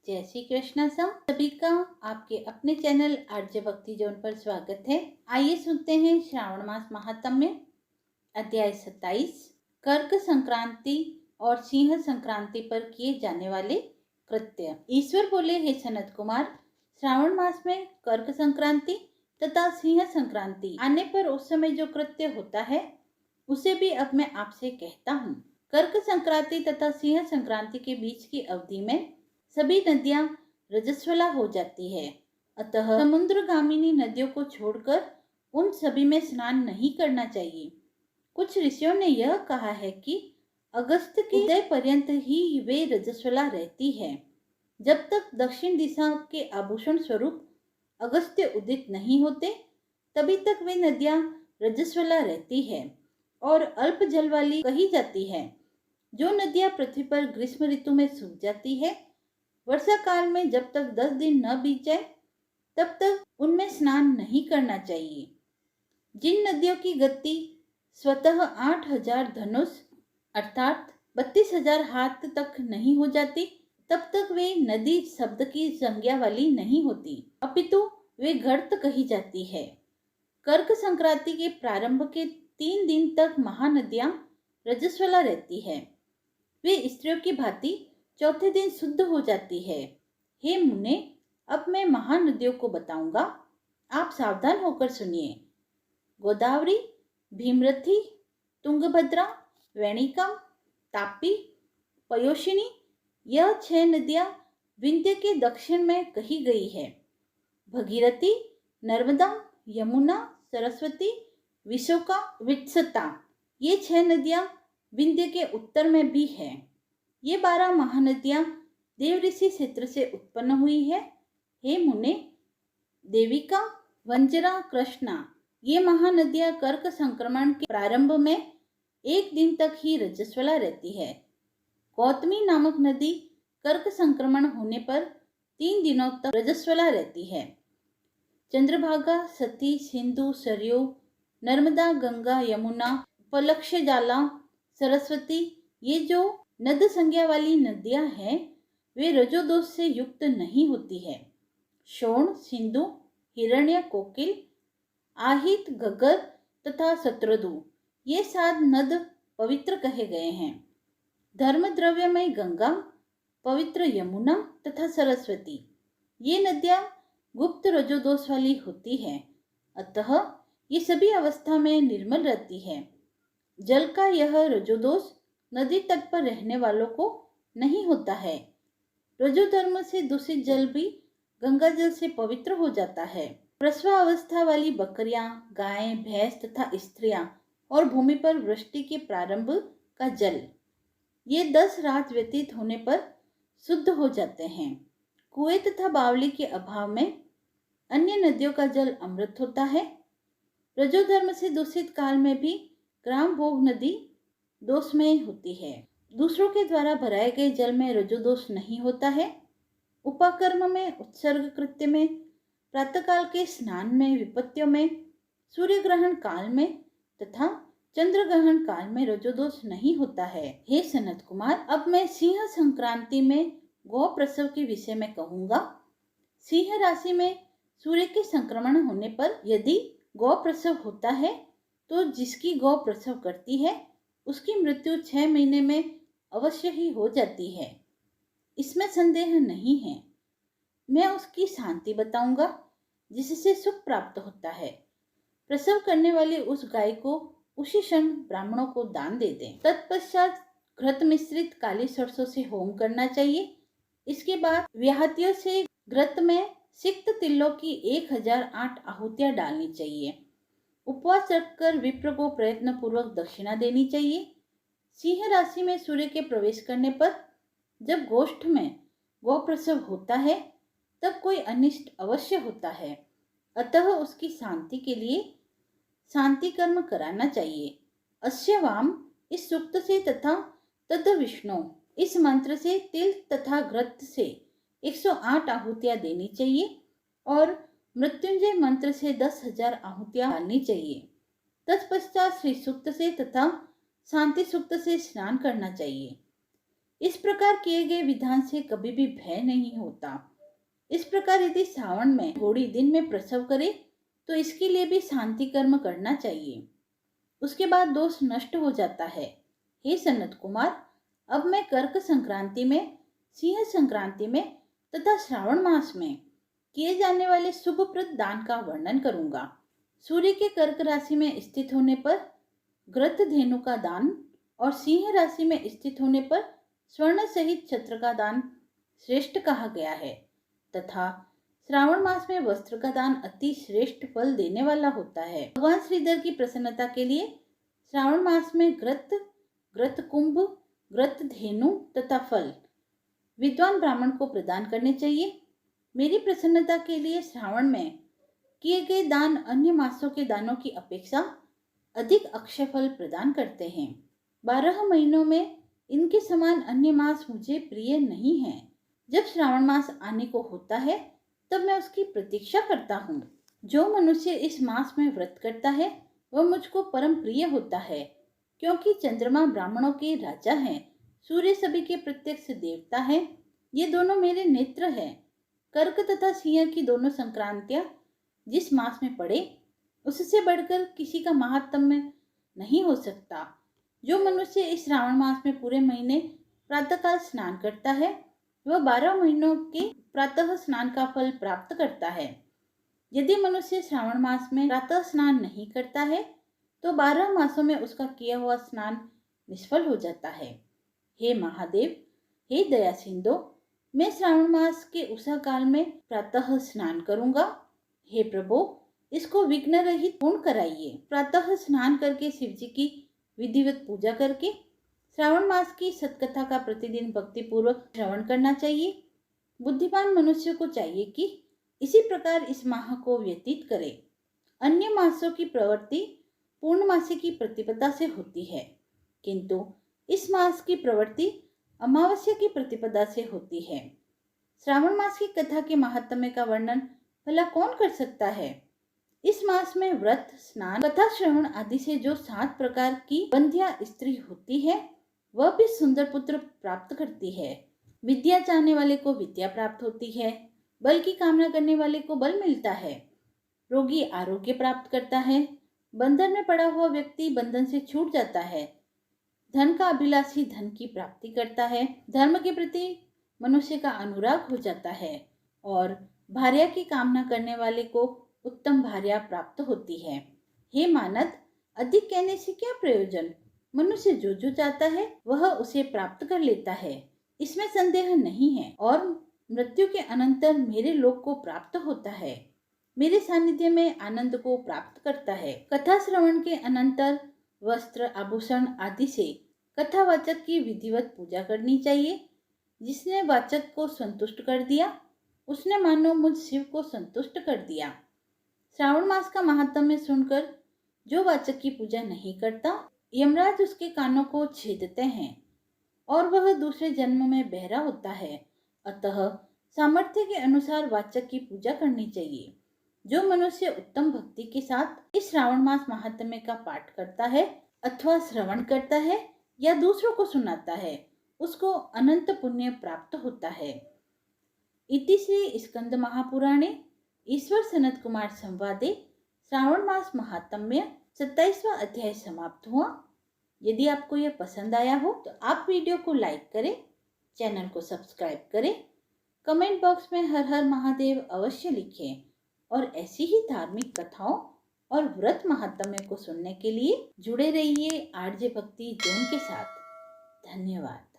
जय श्री कृष्ण सभी का आपके अपने चैनल आरजे भक्ति जोन पर स्वागत है। आइए सुनते हैं श्रावण मास महात्म्य अध्याय 27 कर्क संक्रांति और सिंह संक्रांति पर किए जाने वाले कृत्य। ईश्वर बोले, हे सनत कुमार, श्रावण मास में कर्क संक्रांति तथा सिंह संक्रांति आने पर उस समय जो कृत्य होता है उसे भी अब मैं आपसे कहता हूँ। कर्क संक्रांति तथा सिंह संक्रांति के बीच की अवधि में सभी नदियां रजस्वला हो जाती है, अतः समुद्रगामिनी नदियों को छोड़कर उन सभी में स्नान नहीं करना चाहिए। कुछ ऋषियों ने यह कहा है कि अगस्त के उदय पर्यंत ही वे रजस्वला रहती है। जब तक दक्षिण दिशा के आभूषण स्वरूप अगस्त्य उदित नहीं होते तभी तक वे नदियां रजस्वला रहती है और अल्प जल वाली कही जाती है। जो नदियां पृथ्वी पर ग्रीष्म ऋतु में सूख जाती है, वर्षा काल में जब तक 10 दिन न बीत जाए तब तक उनमें स्नान नहीं करना चाहिए। जिन नदियों की गति स्वतः 8000 धनुष अर्थात 32,000 हाथ तक नहीं हो जाती तब तक वे नदी शब्द की संज्ञा वाली नहीं होती, अपितु वे गर्त कही जाती है। कर्क संक्रांति के प्रारंभ के 3 दिन तक महानदियां रजस्वला रहती है। वे स्त्रियों की भांति चौथे दिन शुद्ध हो जाती है। हे मुने, अब मैं महानदियों को बताऊंगा, आप सावधान होकर सुनिए। गोदावरी, भीमरथी, तुंगभद्रा, वेणिकम, तापी, पयोशिनी, यह 6 नदियां विंध्य के दक्षिण में कही गई है। भगीरथी, नर्मदा, यमुना, सरस्वती, विशोका, वित्सता, ये 6 नदियां विंध्य के उत्तर में भी है। ये 12 महानदियां देव ऋषि क्षेत्र से उत्पन्न हुई है। हे मुने, देविका, वंजरा, कृष्णा, ये महानदियां कर्क संक्रमण के प्रारंभ में 1 दिन तक ही रजस्वला रहती है। गौतमी नामक नदी कर्क संक्रमण होने पर 3 दिनों तक रजस्वला रहती है। चंद्रभागा, सती, सिंधु, सरयू, नर्मदा, गंगा, यमुना, पलक्षजाला, सरस्वती, ये जो नद संज्ञा वाली नदियां हैं वे रजोदोष से युक्त नहीं होती है। शोण, सिंधु, हिरण्य, कोकिल, आहित, गगर तथा शत्रदु, ये 7 नद पवित्र कहे गए हैं। धर्म द्रव्यमय गंगा, पवित्र यमुना तथा सरस्वती, ये नदियां गुप्त रजोदोष वाली होती है, अतः ये सभी अवस्था में निर्मल रहती है। जल का यह रजोदोष नदी तट पर रहने वालों को नहीं होता है। रजोधर्म से दूषित जल भी गंगा जल से पवित्र हो जाता है। प्रसव अवस्था वाली बकरियां, गायें, भैंस तथा स्त्रियां और भूमि पर वृष्टि के प्रारंभ का जल, ये 10 रात व्यतीत होने पर शुद्ध हो जाते हैं। कुएं तथा बावली के अभाव में अन्य नदियों का जल अमृत होता है। रजोधर्म से दूषित काल में भी ग्राम भोग नदी दोषमय होती है। दूसरों के द्वारा भराए गए जल में रजोदोष नहीं होता है। उपाकर्म में, उत्सर्ग कृत्य में, प्रातःकाल के स्नान में, विपत्तियों में, सूर्य ग्रहण काल में तथा चंद्र ग्रहण काल में रजोदोष नहीं होता है। हे सनत कुमार, अब मैं सिंह संक्रांति में गौ प्रसव के विषय में कहूंगा। सिंह राशि में सूर्य के संक्रमण होने पर यदि गौ प्रसव होता है तो जिसकी गौ प्रसव करती है उसकी मृत्यु 6 महीने में अवश्य ही हो जाती है, इसमें संदेह नहीं है। मैं उसकी शांति बताऊंगा जिससे सुख प्राप्त होता है। प्रसव करने वाली उस गाय को उसी क्षण ब्राह्मणों को दान दे दें। तत्पश्चात घृत मिश्रित काली सरसों से होम करना चाहिए। इसके बाद व्याहतियों से घृत में सिक्त तिलों की 1008 आहुतियां डालनी चाहिए। उपवास रखकर विप्र को प्रयत्न पूर्वक दक्षिणा देनी चाहिए। सिंह राशि में सूर्य के प्रवेश करने पर जब गोष्ठ में गौ प्रसव होता है तब कोई अनिष्ट अवश्य होता है, अतः उसकी शांति के लिए शांति कर्म कराना चाहिए। अस्यवाम इस सूक्त से तथा तद विष्णु इस मंत्र से तिल तथा घृत से 108 आहुतियां देनी चाहिए और मृत्युंजय मंत्र से 10,000 आहुतियां डालनी चाहिए। तत्पश्चात श्री सूक्त से तथा शांति सूक्त से स्नान करना चाहिए। इस प्रकार किए गए विधान से कभी भी भय नहीं होता। इस प्रकार यदि श्रावण में घोड़ी दिन में प्रसव करे तो इसके लिए भी शांति कर्म करना चाहिए। उसके बाद दोष नष्ट हो जाता है। हे सनत कुमार, अब मैं कर्क संक्रांति में, सिंह संक्रांति में तथा श्रावण मास में किए जाने वाले शुभप्रद दान का वर्णन करूंगा। सूर्य के कर्क राशि में स्थित होने पर घृत धेनु का दान और सिंह राशि में स्थित होने पर स्वर्ण सहित छत्र का दान श्रेष्ठ कहा गया है तथा श्रावण मास में वस्त्र का दान अति श्रेष्ठ फल देने वाला होता है। भगवान श्रीधर की प्रसन्नता के लिए श्रावण मास में घृत कुंभ, घृत धेनु तथा फल विद्वान ब्राह्मण को प्रदान करने चाहिए। मेरी प्रसन्नता के लिए श्रावण में किए गए दान अन्य मासों के दानों की अपेक्षा अधिक अक्षय फल प्रदान करते हैं। 12 महीनों में इनके समान अन्य मास मुझे प्रिय नहीं है। जब श्रावण मास आने को होता है तब मैं उसकी प्रतीक्षा करता हूँ। जो मनुष्य इस मास में व्रत करता है वह मुझको परम प्रिय होता है, क्योंकि चंद्रमा ब्राह्मणों के राजा हैं, सूर्य सभी के प्रत्यक्ष देवता है। ये दोनों मेरे नेत्र हैं। कर्क तथा सिंह की दोनों संक्रांतियां जिस मास में पड़े उससे बढ़कर किसी का महात्म्य नहीं हो सकता। जो मनुष्य इस श्रावण मास में पूरे महीने प्रातःकाल स्नान करता है वह 12 महीनों के प्रातः स्नान का फल प्राप्त करता है। यदि मनुष्य श्रावण मास में प्रातः स्नान नहीं करता है तो 12 मासों में उसका किया हुआ स्नान निष्फल हो जाता है। हे महादेव, हे दया सिंधु, मैं श्रावण मास के उषा काल में प्रातः स्नान करूंगा। हे प्रभु, इसको विघ्न रहित पूर्ण कराइए। प्रातः स्नान करके शिव जी की विधिवत पूजा करके श्रावण मास की सतकथा का प्रतिदिन भक्ति पूर्वक श्रवण करना चाहिए। बुद्धिमान मनुष्य को चाहिए कि इसी प्रकार इस माह को व्यतीत करे। अन्य मासों की प्रवृत्ति पूर्णमासी की प्रतिपदा से होती है, किंतु इस मास की प्रवृत्ति अमावस्या की प्रतिपदा से होती है। श्रावण मास की कथा के महात्म्य का वर्णन भला कौन कर सकता है। इस मास में व्रत, स्नान, कथा श्रवण आदि से जो 7 प्रकार की बंध्या स्त्री होती है वह भी सुंदर पुत्र प्राप्त करती है। विद्या चाहने वाले को विद्या प्राप्त होती है, बल की कामना करने वाले को बल मिलता है, रोगी आरोग्य प्राप्त करता है, बंधन में पड़ा हुआ व्यक्ति बंधन से छूट जाता है, धन का अभिलाषी धन की प्राप्ति करता है, धर्म के प्रति मनुष्य का अनुराग हो जाता है और भार्या की कामना करने वाले को उत्तम भार्या प्राप्त होती है। हे मानद, अधिक कहने से क्या प्रयोजन। मनुष्य जो जो चाहता है वह उसे प्राप्त कर लेता है, इसमें संदेह नहीं है, और मृत्यु के अनंतर मेरे लोक को प्राप्त होता है, मेरे सानिध्य में आनंद को प्राप्त करता है। कथा श्रवण के अनंतर वस्त्र, आभूषण आदि से कथावाचक की विधिवत पूजा करनी चाहिए। जिसने वाचक को संतुष्ट कर दिया उसने मानो मुझ शिव को संतुष्ट कर दिया। श्रावण मास का महात्म्य सुनकर जो वाचक की पूजा नहीं करता, यमराज उसके कानों को छेदते हैं और वह दूसरे जन्म में बहरा होता है। अतः सामर्थ्य के अनुसार वाचक की पूजा करनी चाहिए। जो मनुष्य उत्तम भक्ति के साथ इस श्रावण मास महात्म्य का पाठ करता है अथवा श्रवण करता है या दूसरों को सुनाता है उसको अनंत पुण्य प्राप्त होता है। इति श्री स्कंद महापुराणे ईश्वर सनत कुमार संवादे श्रावण मास महात्म्य 27वां अध्याय समाप्त हुआ। यदि आपको यह पसंद आया हो तो आप वीडियो को लाइक करें, चैनल को सब्सक्राइब करें, कमेंट बॉक्स में हर हर महादेव अवश्य लिखें और ऐसी ही धार्मिक कथाओं और व्रत महात्म्य को सुनने के लिए जुड़े रहिए आरजे भक्ति जोन के साथ। धन्यवाद।